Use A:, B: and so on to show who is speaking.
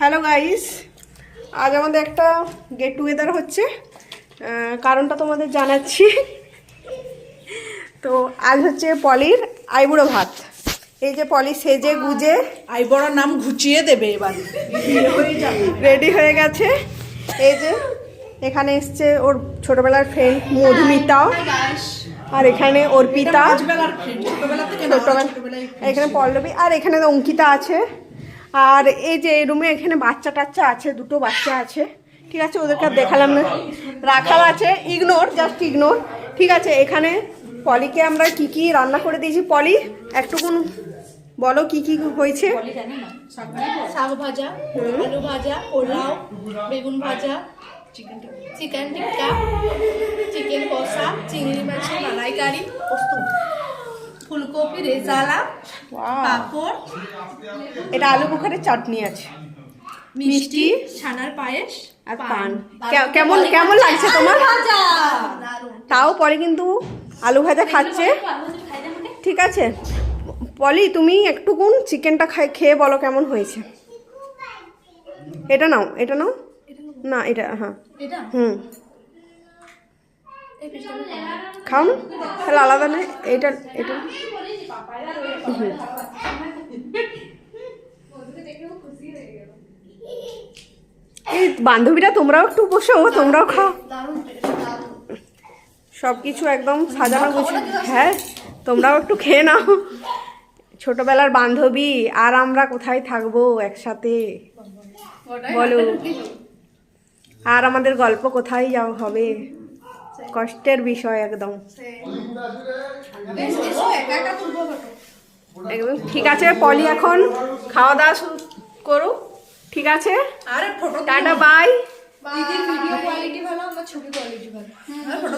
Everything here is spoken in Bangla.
A: হ্যালো গাইস, আজ আমাদের একটা গেট টুগেদার হচ্ছে। কারণটা তোমাদের জানাচ্ছি। তো আজ হচ্ছে পলির আইবুড়ো ভাত। এই যে পলি সেজে গুজে
B: আইবড়ার নাম ঘুচিয়ে দেবে এবার,
A: রেডি হয়ে গেছে। এই যে এখানে এসছে ওর ছোটবেলার ফ্রেন্ড মধুমিতাও, আর এখানে অর্পিতা, এখানে পল্লবী, আর এখানে অঙ্কিতা আছে। আর এই যে এই রুমে এখানে বাচ্চা টাচ্চা আছে, দুটো বাচ্চা আছে। ঠিক আছে, ওদেরকে আর দেখালাম না, রাখাল আছে, ইগনোর, জাস্ট ইগনোর। ঠিক আছে, এখানে পলিকে আমরা কি কি রান্না করে দিয়েছি। পলি একটুকুন বলো কি কি হয়েছে।
C: শাক ভাজা, আলু ভাজা, পোলাও, বেগুন ভাজা, চিকেন টিক্কা, চিকেন কষা, চিংড়ি মাছের মালাইকারি, ফুলকপি রেজালা, পাঁপড়,
A: এটা আলু বুখারের চাটনি আছে,
C: মিষ্টি, ছানার পায়েস
A: আর পান। কেমন কেমন লাগছে তোমার? তাও পরে কিন্তু আলু ভাজা খাচ্ছে। ঠিক আছে পলি, তুমি একটুকুন চিকেনটা খেয়ে বলো কেমন হয়েছে। এটা নাও, এটা নাও, না এটা, হ্যাঁ খাও না, তাহলে আলাদা নেই, এটা এটা এই বান্ধবীরা তোমরাও একটু বসো, তোমরাও খাও। সব কিছু একদম সাজানো গুছানো। হ্যাঁ, তোমরাও একটু খেয়ে নাও। ছোটবেলার বান্ধবী আর আমরা কোথায় থাকবো একসাথে বলো, আর আমাদের গল্প কোথায় যাও হবে, কষ্টের বিষয় একদম একদম। ঠিক আছে পলি, এখন খাওয়া দাওয়া শুরু করো। ঠিক আছে, টাটা বাই।
C: ভিডিও কোয়ালিটি ভালো, আমার ছবি কোয়ালিটি ভালো।